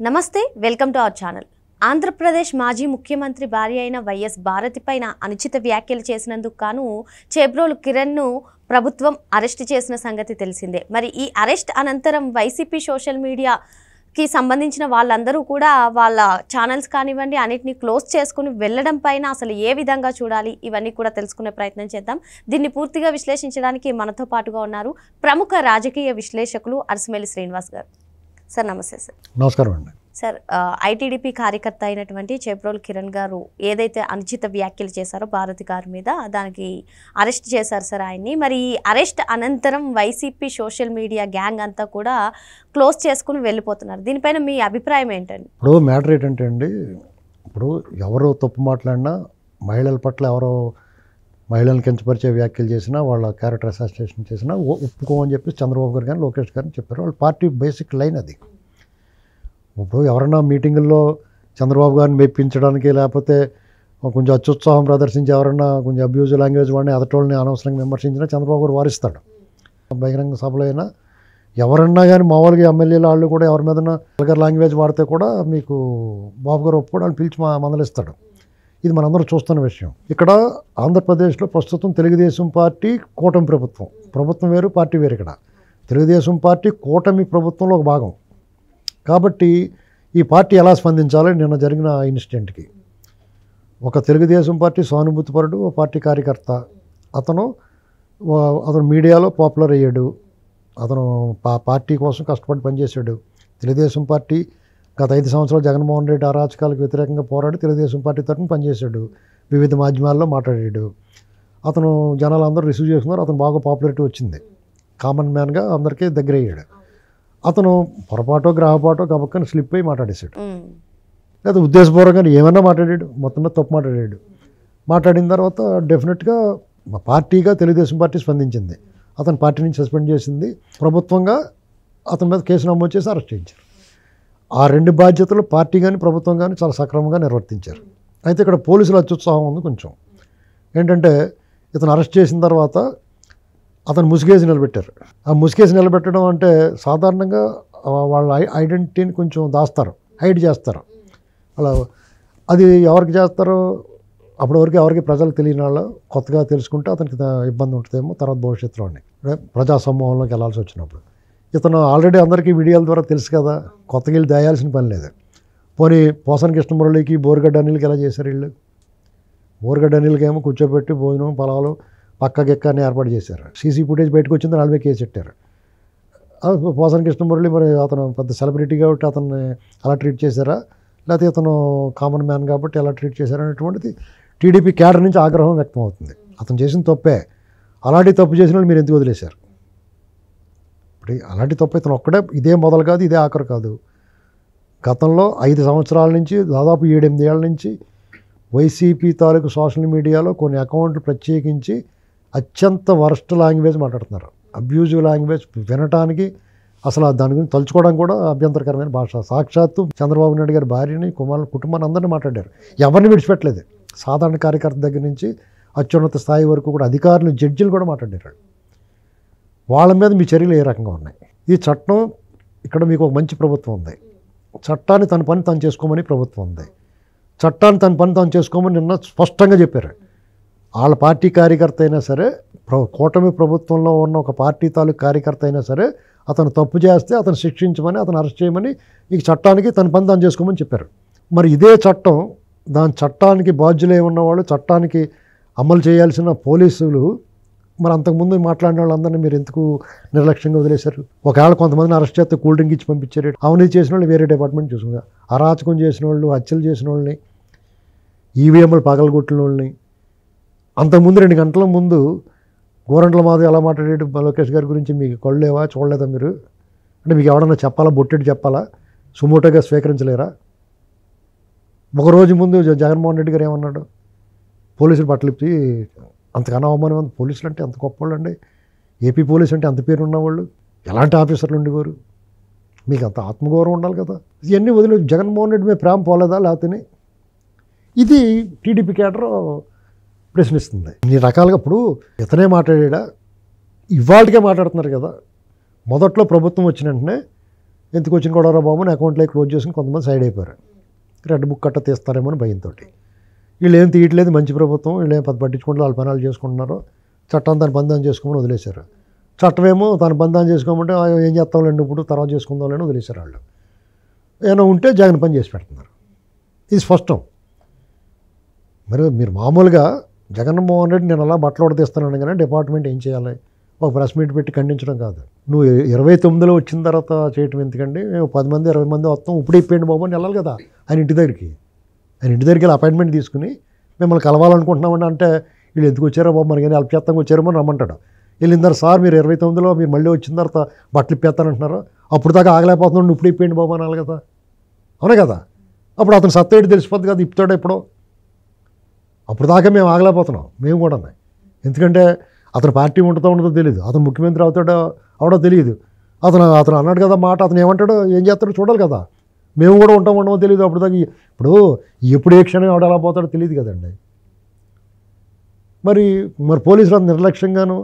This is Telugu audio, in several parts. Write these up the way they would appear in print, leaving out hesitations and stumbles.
నమస్తే, welcome to our channel. Andhra Pradesh మాజీ ముఖ్యమంత్రి భార్య అయిన వైఎస్ భారతి పైన అనుచిత వ్యాఖ్యలు చేసినందుకు గాను చేబ్రోలు కిరణ్ను ప్రభుత్వం అరెస్ట్ చేసిన సంగతి తెలిసిందే. మరి ఈ అరెస్ట్ అనంతరం వైసీపీ సోషల్ మీడియాకి సంబంధించిన వాళ్ళందరూ కూడా వాళ్ళ ఛానల్స్ కానివ్వండి అన్నిటిని క్లోజ్ చేసుకుని వెళ్ళడం పైన అసలు ఏ విధంగా చూడాలి ఇవన్నీ కూడా తెలుసుకునే ప్రయత్నం చేద్దాం. దీన్ని పూర్తిగా విశ్లేషించడానికి మనతో పాటుగా ఉన్నారు ప్రముఖ రాజకీయ విశ్లేషకులు అరసమల్లి శ్రీనివాస్ గారు. సార్ నమస్తే. సార్ నమస్కారం అండి. సార్, ఐటీడీపీ కార్యకర్త అయినటువంటి చేబ్రోలు కిరణ్ గారు ఏదైతే అనుచిత వ్యాఖ్యలు చేశారో భారతి గారి మీద, దానికి అరెస్ట్ చేశారు సార్ ఆయన్ని. మరి ఈ అరెస్ట్ అనంతరం వైసీపీ సోషల్ మీడియా గ్యాంగ్ అంతా కూడా క్లోజ్ చేసుకుని వెళ్ళిపోతున్నారు. దీనిపైన మీ అభిప్రాయం ఏంటండి? ఇప్పుడు మ్యాటర్ ఏంటంటే అండి, ఇప్పుడు ఎవరో తప్పు మాట్లాడినా, మహిళల పట్ల ఎవరో మహిళలను కించపరిచే వ్యాఖ్యలు చేసినా, వాళ్ళ క్యారెక్టర్ అసాసినేషన్ చేసినా ఒప్పుకోమని చెప్పి చంద్రబాబు గారు కానీ లోకేష్ గారిని చెప్పారు. వాళ్ళ పార్టీ బేసిక్ లైన్ అది. ఇప్పుడు ఎవరన్నా మీటింగుల్లో చంద్రబాబు గారిని మెప్పించడానికి, లేకపోతే కొంచెం అత్యుత్సాహం ప్రదర్శించి ఎవరన్నా కొంచెం అబ్యూజ్ లాంగ్వేజ్ వాడిని ఎదటోళ్ళని అనవసరంగా విమర్శించినా చంద్రబాబు గారు వారిస్తాడు. బహిరంగ సభలో అయినా ఎవరన్నా కానీ మామూలుగా ఎమ్మెల్యేలు వాళ్ళు కూడా ఎవరి మీదన్నా వల్గర్ లాంగ్వేజ్ వాడితే కూడా మీకు బాబు గారు ఒప్పుకోవడానికి పిలిచి మందలిస్తాడు. ఇది మనందరం చూస్తున్న విషయం. ఇక్కడ ఆంధ్రప్రదేశ్లో ప్రస్తుతం తెలుగుదేశం పార్టీ కూటమి ప్రభుత్వం వేరు, పార్టీ వేరు. ఇక్కడ తెలుగుదేశం పార్టీ కూటమి ప్రభుత్వంలో ఒక భాగం కాబట్టి ఈ పార్టీ ఎలా స్పందించాలి నిన్న జరిగిన ఇన్సిడెంట్కి? ఒక తెలుగుదేశం పార్టీ సానుభూతిపరుడు, ఒక పార్టీ కార్యకర్త, అతను మీడియాలో పాపులర్ అయ్యాడు. అతను పార్టీ కోసం కష్టపడి పనిచేశాడు. తెలుగుదేశం పార్టీ గత 5 సంవత్సరాలు జగన్మోహన్ రెడ్డి అరాచకాలకు వ్యతిరేకంగా పోరాడి తెలుగుదేశం పార్టీ తరఫున పనిచేశాడు. వివిధ మాధ్యమాల్లో మాట్లాడాడు. అతను జనాలు అందరూ రిసీవ్ చేసుకున్నారు. అతను బాగా పాపులారిటీ వచ్చింది. కామన్ మ్యాన్గా అందరికీ దగ్గర అయ్యాడు. అతను పొరపాటో గ్రహపాటో గబక్కని స్లిప్ అయ్యి మాట్లాడేశాడు. లేదా ఉద్దేశపూర్వకంగా ఏమన్నా మాట్లాడాడు, మొత్తం మీద తప్పు మాట్లాడాడు. మాట్లాడిన తర్వాత డెఫినెట్గా పార్టీగా తెలుగుదేశం పార్టీ స్పందించింది. అతను పార్టీ నుంచి సస్పెండ్ చేసింది. ప్రభుత్వంగా అతని మీద కేసు నమోదు చేసి అరెస్ట్ చేయించారు. ఆ 2 బాధ్యతలు పార్టీ కానీ ప్రభుత్వం కానీ చాలా సక్రమంగా నిర్వర్తించారు. అయితే ఇక్కడ పోలీసుల అత్యుత్సాహం ఉంది కొంచెం. ఏంటంటే ఇతను అరెస్ట్ చేసిన తర్వాత అతను ముసుగేసి నిలబెట్టారు. ఆ ముసుగేసి నిలబెట్టడం అంటే సాధారణంగా వాళ్ళ ఐడెంటిటీని కొంచెం దాస్తారు, హైడ్ చేస్తారు. అలా అది ఎవరికి చేస్తారో అప్పటి వరకు ఎవరికి ప్రజలకు తెలియని వాళ్ళు కొత్తగా తెలుసుకుంటే అతనికి ఇబ్బంది ఉంటుందేమో తర్వాత భవిష్యత్తులోనే ప్రజా సమూహంలోకి వెళ్ళాల్సి వచ్చినప్పుడు. ఇతను ఆల్రెడీ అందరికీ వీడియోల ద్వారా తెలుసు కదా, కొత్తగా వెళ్ళి దాయాల్సిన పని లేదు. పోనీ పోసాని కృష్ణమురళికి బోరుగడ్డ అనిల్కి ఎలా చేశారు వీళ్ళు? బోరుగడ్డ అనిల్కి ఏమో కూర్చోబెట్టి భోజనం పొలాలు పక్క గిక్కని ఏర్పాటు చేశారు. సీసీ ఫుటేజ్ బయటకు వచ్చింది, వాళ్ళ మీద కేసు పెట్టారు. పోసాని కృష్ణమురళి మరి అతను పెద్ద సెలబ్రిటీ కాబట్టి అతన్ని అలా ట్రీట్ చేశారా, లేకపోతే ఇతను కామన్ మ్యాన్ కాబట్టి ఎలా ట్రీట్ చేశారనేటువంటిది టీడీపీ క్యాడర్ నుంచి ఆగ్రహం వ్యక్తం అవుతుంది. అతను చేసిన తప్పే. అలాంటి తప్పు చేసిన వాళ్ళు మీరు ఎందుకు వదిలేశారు? ఇప్పుడు అలాంటి తప్పు ఇతను ఒక్కడే, ఇదే మొదలు కాదు, ఇదే ఆఖరు కాదు. గతంలో 5 సంవత్సరాల నుంచి దాదాపు 7-8 ఏళ్ళ నుంచి వైసీపీ తాలూకు సోషల్ మీడియాలో కొన్ని అకౌంట్లు ప్రత్యేకించి అత్యంత వరస్ట్ లాంగ్వేజ్ మాట్లాడుతున్నారు. అబ్యూజివ్ లాంగ్వేజ్ వినటానికి అసలు దాని గురించి తలుచుకోవడం కూడా అభ్యంతరకరమైన భాష. సాక్షాత్తు చంద్రబాబు నాయుడు గారి భార్యని, కుటుంబాన్ని అందరినీ మాట్లాడారు. ఎవరిని విడిచిపెట్టలేదు. సాధారణ కార్యకర్త దగ్గర నుంచి అత్యున్నత స్థాయి వరకు కూడా అధికారులు, జడ్జిలు కూడా మాట్లాడారు. వాళ్ళ మీద మీ చర్యలు ఏ రకంగా ఉన్నాయి? ఈ చట్టం, ఇక్కడ మీకు ఒక మంచి ప్రభుత్వం ఉంది. చట్టాన్ని తన పని తాను చేసుకోమని ప్రభుత్వం ఉంది. చట్టాన్ని తన పని తాను చేసుకోమని నిన్న స్పష్టంగా చెప్పారు. వాళ్ళ పార్టీ కార్యకర్త అయినా సరే, కూటమి ప్రభుత్వంలో ఉన్న ఒక పార్టీ తాలూకు కార్యకర్త అయినా సరే, అతను తప్పు చేస్తే అతను శిక్షించమని, అతను అరెస్ట్ చేయమని, ఈ చట్టానికి తన పని తాను చేసుకోమని చెప్పారు. మరి ఇదే చట్టం, దాని చట్టానికి బాధ్యులై ఉన్నవాళ్ళు, చట్టానికి అమలు చేయాల్సిన పోలీసులు మరి అంతకుముందు మాట్లాడిన వాళ్ళందరినీ మీరు ఎందుకు నిర్లక్ష్యంగా వదిలేశారు? ఒకవేళ కొంతమందిని అరెస్ట్ చేస్తే కూల్ డ్రింక్ ఇచ్చి పంపించారు. అవినీతి చేసిన వాళ్ళు వేరే డిపార్ట్మెంట్ చూసుకున్నారు. అరాచకం చేసిన వాళ్ళు, హత్యలు చేసిన వాళ్ళని, ఈవీఎంలు పగలగొట్టిన వాళ్ళని, అంతకుముందు 2 గంటల ముందు గోరంట్ల మాధవ్ ఎలా మాట్లాడాడు లోకేష్ గారి గురించి మీకు కొళ్ళేవా, చూడలేదా మీరు? అంటే మీకు ఎవడన్నా చెప్పాలా, బొట్టెడు చెప్పాలా, సుమోటోగా స్వీకరించలేరా? ఒకరోజు ముందు జగన్మోహన్ రెడ్డి గారు ఏమన్నాడు? పోలీసులు బట్టలిప్పి అంతకన్నా అవమానం. పోలీసులు అంటే అంత గొప్పవాళ్ళు అండి. ఏపీ పోలీసు అంటే అంత పేరు ఉన్నవాళ్ళు. ఎలాంటి ఆఫీసర్లు ఉండేవారు? మీకు అంత ఆత్మగౌరవం ఉండాలి కదా. ఇవన్నీ వదిలి జగన్మోహన్ రెడ్డి మీద ప్రేమ పోలేదా లేకపోతే? ఇది టీడీపీ క్యాడర్ ప్రశ్నిస్తుంది. ఇన్ని రకాలుగా ఇప్పుడు ఇతనే మాట్లాడా, ఇవాళకే మాట్లాడుతున్నారు కదా. మొదట్లో ప్రభుత్వం వచ్చిన వెంటనే ఎందుకు వచ్చిన కూడా బాబు నా అకౌంట్లో క్లోజ్ చేసుకుని కొంతమంది సైడ్ అయిపోయారు. రెడ్ బుక్ కట్ట తీస్తారేమో అని భయంతో. వీళ్ళు ఏం తీయట్లేదు, మంచి ప్రభుత్వం, వీళ్ళు ఏం పట్టించుకుంటూ వాళ్ళ పనాలు చేసుకుంటున్నారు, చట్టం తన బంధాన్ని చేసుకోమని వదిలేశారు. చట్టమేమో తన బంధాన్ని చేసుకోమంటే ఏం చేస్తాంలేండి ఇప్పుడు తర్వాత చేసుకుందాంలేని వదిలేశారు. వాళ్ళు ఏమైనా ఉంటే జగన్ పని చేసి పెడుతున్నారు. ఇది స్పష్టం. మరి మీరు మామూలుగా జగన్మోహన్ రెడ్డి నేను అలా బట్టలు తీస్తాను కానీ డిపార్ట్మెంట్ ఏం చేయాలి? ఒక ప్రెస్ మీట్ పెట్టి ఖండించడం కాదు. నువ్వు 29లో వచ్చిన తర్వాత చేయటం ఎందుకండి? మేము 10 మంది 20 మంది వస్తాం, ఇప్పుడు ఇప్పేయండి బాబు అని వెళ్ళాలి కదా ఆయన ఇంటి దగ్గరికి. ఆయన ఇంటి దగ్గరికి వెళ్ళి అపాయింట్మెంట్ తీసుకుని మిమ్మల్ని కలవాలనుకుంటున్నామని అంటే వీళ్ళు ఎందుకు వచ్చారో బాబు మనకి అల్ప చేత్తంగా వచ్చారేమో అని రమ్మంటాడు. వెళ్ళిన తర్వాత సార్ మీరు 29లో మీరు మళ్ళీ వచ్చిన తర్వాత బట్టలు ఇప్పేస్తానంటున్నారు, అప్పుడు దాకా ఆగలేకపోతున్నాడు, ఇప్పుడు ఇప్పేయండి బాబు అనాలి కదా. అవునే కదా? అప్పుడు అతను సత్తేటి తెలిసిపోద్ది కదా ఇప్పుతాడో ఎప్పుడో. అప్పుడు దాకా మేము ఆగలేకపోతున్నాం మేము కూడా. ఎందుకంటే అతను పార్టీ ఉంటుందో ఉండదో తెలియదు, అతను ముఖ్యమంత్రి అవుతాడో అవడో తెలియదు. అతను అన్నాడు కదా మాట, అతను ఏమంటాడో ఏం చేస్తాడో చూడాలి కదా. మేము కూడా ఉండమో తెలియదు అప్పుడు దాకా. ఇప్పుడు ఎప్పుడు ఏ క్షణం ఎవడ ఎలా పోతాడో తెలియదు కదండి. మరి పోలీసులు అంత నిర్లక్ష్యంగాను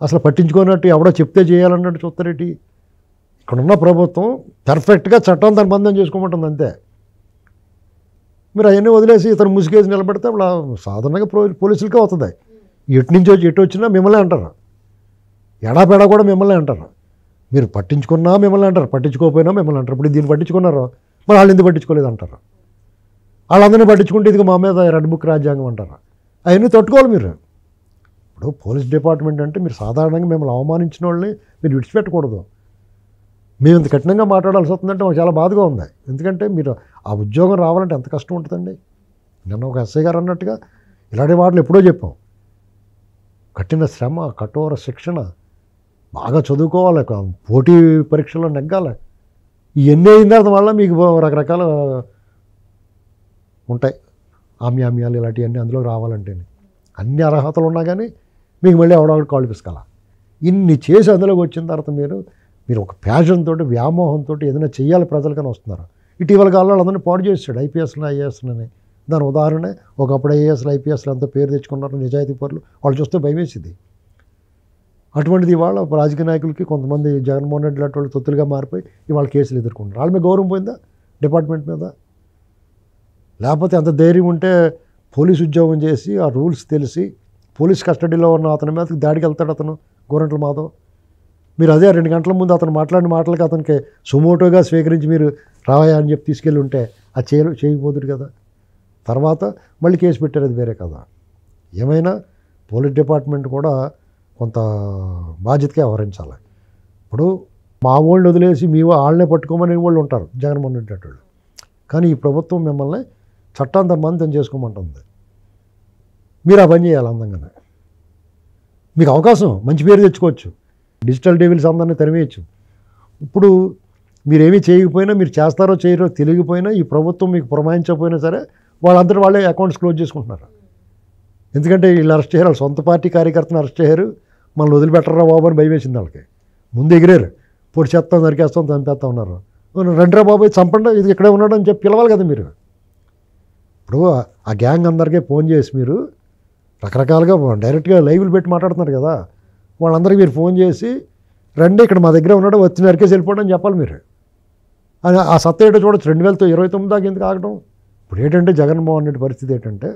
అసలు పట్టించుకోనట్టు ఎవడో చెప్తే చేయాలన్నట్టు చూస్తారేంటి? ఇక్కడున్న ప్రభుత్వం పర్ఫెక్ట్గా చట్టం తన బంధం చేసుకోమంటుంది అంతే. మీరు అవన్నీ వదిలేసి ఇతను ముసుగేసి నిలబెడితే అప్పుడు సాధారణంగా పోలీసులకే అవుతుంది. ఎటు నుంచి వచ్చి ఎటు వచ్చినా మిమ్మల్ని అంటారు, ఎడాపెడా కూడా మిమ్మల్ని అంటారు. మీరు పట్టించుకున్నా మిమ్మల్ని అంటారు, పట్టించుకోకపోయినా మిమ్మల్ని అంటారు. ఇప్పుడు దీన్ని పట్టించుకున్నారో మరి వాళ్ళు ఎందుకు పట్టించుకోలేదు అంటారు. వాళ్ళందరినీ పట్టించుకుంటే ఇది మా మీద రెడ్ బుక్ రాజ్యాంగం అంటారు. అవన్నీ తట్టుకోవాలి మీరు. ఇప్పుడు పోలీస్ డిపార్ట్మెంట్ అంటే మీరు సాధారణంగా మిమ్మల్ని అవమానించిన వాళ్ళని మీరు విడిచిపెట్టకూడదు. మేము ఇంత కఠినంగా మాట్లాడాల్సి వస్తుందంటే మాకు చాలా బాధగా ఉంది. ఎందుకంటే మీరు ఆ ఉద్యోగం రావాలంటే ఎంత కష్టం ఉంటుందండి. నిన్న ఒక ఎస్ఐ గారు అన్నట్టుగా ఇలాంటి మాటలు ఎప్పుడో చెప్పాం. కఠిన శ్రమ, కఠోర శిక్షణ, బాగా చదువుకోవాలి, పోటీ పరీక్షల్లో నెగ్గాలి. ఇవన్నీ అయిన తర్వాత వల్ల మీకు రకరకాల ఉంటాయి ఆమ్యామ్యాలు ఇలాంటివన్నీ అందులో రావాలంటే అన్ని అర్హతలు ఉన్నా కానీ మీకు మళ్ళీ ఎవడొకటి కాళ్ళు పిసుకాల. ఇన్ని చేసి అందులోకి వచ్చిన తర్వాత మీరు ఒక ప్యాషన్ తోటి వ్యామోహంతో ఏదైనా చెయ్యాలి ప్రజలకని వస్తున్నారు. ఇటీవల కాలంలో అందరినీ పాడు చేస్తాడు ఐపీఎస్లు ఐఏఎస్లని. దాని ఉదాహరణ ఒకప్పుడు ఐఏఎస్లు ఐపీఎస్లు అంతా పేరు తెచ్చుకున్నారు నిజాయితీ పరులు, వాళ్ళు చూస్తే భయమేసింది. అటువంటిది ఇవాళ రాజకీయ నాయకులకి కొంతమంది జగన్మోహన్ రెడ్డి లాంటి వాళ్ళు తొత్తులుగా మారిపోయి ఇవాళ కేసులు ఎదుర్కొంటారు. వాళ్ళ మీద గౌరవం పోయిందా డిపార్ట్మెంట్ మీద? లేకపోతే అంత ధైర్యం ఉంటే పోలీసు ఉద్యోగం చేసి ఆ రూల్స్ తెలిసి పోలీస్ కస్టడీలో ఉన్న అతని మీద దాడికి వెళ్తాడు అతను గోరంట్ల మాధవ్. మీరు అదే 2 గంటల ముందు అతను మాట్లాడిన మాటలకి అతనికి సుమోటోగా స్వీకరించి మీరు రావయా అని చెప్పి తీసుకెళ్ళి ఉంటే అది చేయకపోతుడు కదా. తర్వాత మళ్ళీ కేసు పెట్టారు, అది వేరే కదా. ఏమైనా పోలీస్ డిపార్ట్మెంట్ కూడా కొంత బాధ్యతగా వ్యవహరించాలి. ఇప్పుడు మా వాళ్ళని వదిలేసి మీ వాళ్ళనే పట్టుకోమని వాళ్ళు ఉంటారు జగన్మోహన్ రెడ్డి వాళ్ళు. కానీ ఈ ప్రభుత్వం మిమ్మల్ని చట్టాంత మంతం చేసుకోమంటుంది. మీరు ఆ పని చేయాలి అందంగానే. మీకు అవకాశం మంచి పేరు తెచ్చుకోవచ్చు, డిజిటల్ డెవిల్స్ అందరినీ తరివేయచ్చు. ఇప్పుడు మీరేమీ చేయకపోయినా, మీరు చేస్తారో చేయరో తెలియకపోయినా, ఈ ప్రభుత్వం మీకు పురమాయించకపోయినా సరే వాళ్ళందరూ వాళ్ళే అకౌంట్స్ క్లోజ్ చేసుకుంటున్నారు. ఎందుకంటే వీళ్ళు అరెస్ట్ చేయరు, వాళ్ళ సొంత పార్టీ కార్యకర్తను అరెస్ట్ చేయరు, మనల్ని వదిలిపెట్టరా బాబు అని భయం వేసింది వాళ్ళకి. ముందు ఎగిరారు, పొడి చేస్తాం నరికేస్తాం చంపేస్తా ఉన్నారు. రండిరా బాబు చంపండి, ఇది ఇక్కడే ఉన్నాడు అని చెప్పి పిలవాలి కదా మీరు. ఇప్పుడు ఆ గ్యాంగ్ అందరికీ ఫోన్ చేసి మీరు రకరకాలుగా డైరెక్ట్గా లైవ్లు పెట్టి మాట్లాడుతున్నారు కదా, వాళ్ళందరికీ మీరు ఫోన్ చేసి రండి ఇక్కడ మా దగ్గర ఉన్నాడు వచ్చి నరికేసి వెళ్ళిపోవడం అని చెప్పాలి మీరు. అని ఆ సత్తా ఏంటో చూడొచ్చు. 2029 దాకా ఎందుకు ఆగడం? ఇప్పుడు ఏంటంటే జగన్మోహన్ రెడ్డి పరిస్థితి ఏంటంటే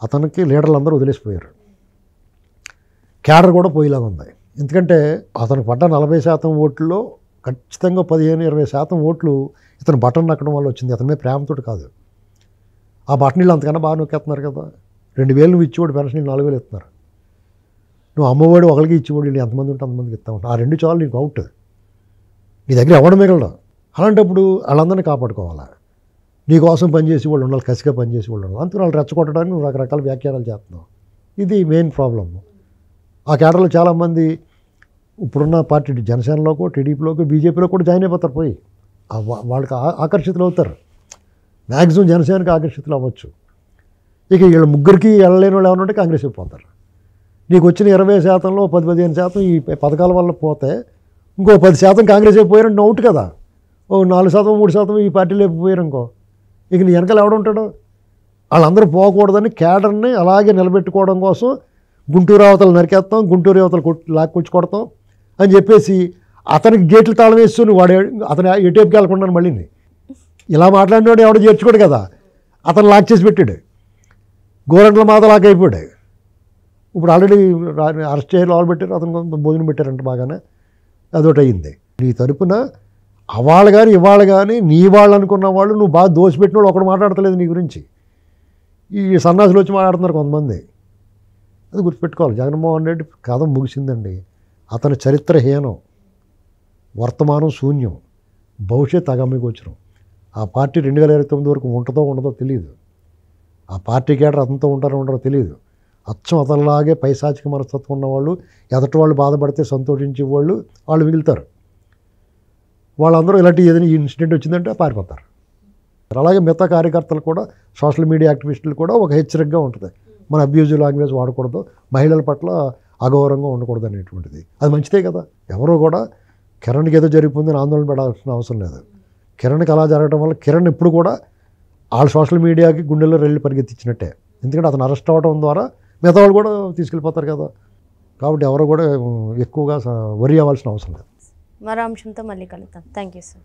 అతనికి లీడర్లు అందరూ వదిలేసిపోయారు, క్యాడర్ కూడా పోయేలాగా ఉంది. ఎందుకంటే అతను పడ్డ 40% ఓట్లలో ఖచ్చితంగా 15-20% ఓట్లు ఇతను బటన్ నక్కడం వల్ల వచ్చింది. అతని మీద ప్రేమతో కాదు. ఆ బటన్లు అంతకన్నా బాగా నొక్కేస్తున్నారు కదా. 2000 నువ్వు ఇచ్చేవాడు పెన్షన్ 4000 ఇస్తున్నారు. నువ్వు అమ్మఒడి ఒకరికి ఇచ్చేవాడు వీళ్ళు ఎంతమంది ఉంటే అంతమందికి ఇస్తా ఉంటావు. ఆ 2 చాలు నీకు అవుట్, నీ దగ్గర ఎవడం మిగలడం. అలాంటప్పుడు వాళ్ళందరినీ కాపాడుకోవాలా. నీకోసం పనిచేసి వాళ్ళు ఉండాలి, కసిగా పనిచేసి వాళ్ళు ఉండాలి. అందుకని వాళ్ళు రెచ్చగొట్టడానికి నువ్వు రకరకాల వ్యాఖ్యానాలు చేస్తున్నావు. ఇది మెయిన్ ప్రాబ్లమ్. ఆ కేడర్లో చాలామంది ఇప్పుడున్న పార్టీ జనసేనలోకో టీడీపీలోకో బీజేపీలో కూడా జాయిన్ అయిపోతారు. పోయి వాళ్ళకి ఆకర్షితులు అవుతారు. మ్యాక్సిమం జనసేనకి ఆకర్షితులు అవ్వచ్చు. ఇక వీళ్ళ ముగ్గురికి వెళ్ళలేని వాళ్ళు ఏమన్నా ఉంటే కాంగ్రెస్ అయిపోతారు. నీకు వచ్చిన 20%లో 10-15% ఈ పథకాల వల్ల పోతే ఇంకో 10% కాంగ్రెస్ అయిపోయారంటే అవుట్ కదా. ఓ 4%, 3% ఈ పార్టీలు అయిపోయారు అనుకో, ఇక నీ వెనకాల ఎవడుంటాడు? వాళ్ళందరూ పోకూడదని కేడర్ని అలాగే నిలబెట్టుకోవడం కోసం గుంటూరు అవతలు నరికేస్తాం, గుంటూరు అవతలు లాక్కొచ్చి కొడతాం అని చెప్పేసి అతనికి గేట్లు తాళం వేస్తూ వాడు అతను ఎటేపుకి వెళ్ళకుండా మళ్ళీ ఇలా మాట్లాడినవాడు ఎవడో చేర్చుకోడు కదా, అతను లాక్ చేసి పెట్టాడు. గోరంట్ల మాత లాక్ అయిపోయాడు. ఇప్పుడు ఆల్రెడీ అరెస్ట్ చేయాలి, వాళ్ళు పెట్టారు, అతను కొంత భోజనం పెట్టారంట బాగానే, అదొకటి అయ్యింది. నీ తరపున అవాళ్ళు కానీ ఇవాళ కానీ నీ వాళ్ళు అనుకున్న వాళ్ళు నువ్వు బాగా దోసిపెట్టిన వాళ్ళు ఒకడు మాట్లాడతలేదు నీ గురించి. ఈ సన్నాసులు వచ్చి మాట్లాడుతున్నారు కొంతమంది. అది గుర్తుపెట్టుకోవాలి. జగన్మోహన్ రెడ్డి కథ ముగిసిందండి. అతని చరిత్రహీనం, వర్తమానం శూన్యం, భవిష్యత్ అగమ్యగోచరం. ఆ పార్టీ 2029 వరకు ఉంటుందో ఉండదో తెలియదు. ఆ పార్టీ కేడర్ అతనితో ఉంటారో తెలియదు. అచ్చం అతనిలాగే పైశాచిక మనస్తత్వం ఉన్నవాళ్ళు, ఎదటి వాళ్ళు బాధపడితే సంతోషించే వాళ్ళు మిగులుతారు. వాళ్ళందరూ ఇలాంటి ఏదైనా ఇన్సిడెంట్ వచ్చిందంటే పారిపోతారు. అలాగే మిగతా కార్యకర్తలు కూడా, సోషల్ మీడియా యాక్టివిస్టులు కూడా ఒక హెచ్చరికగా ఉంటుంది. మన అబ్యూజివ్ లాంగ్వేజ్ వాడకూడదు, మహిళల పట్ల అగౌరవంగా ఉండకూడదు అనేటువంటిది. అది మంచిదే కదా. ఎవరో కూడా కిరణ్కి ఏదో జరిగిపోయిందని ఆందోళన పడాల్సిన అవసరం లేదు. కిరణ్కి అలా జరగడం వల్ల కిరణ్ ఇప్పుడు కూడా వాళ్ళ సోషల్ మీడియాకి గుండెల్లో రెల్లి పరిగెత్తించినట్టే. ఎందుకంటే అతను అరెస్ట్ అవ్వడం ద్వారా మిగతా వాళ్ళు కూడా తీసుకెళ్ళిపోతారు కదా. కాబట్టి ఎవరు కూడా ఎక్కువగా వరి అవ్వాల్సిన అవసరం లేదు. మరో అంశంతో మళ్ళీ కలుద్దాం. Thank you sir.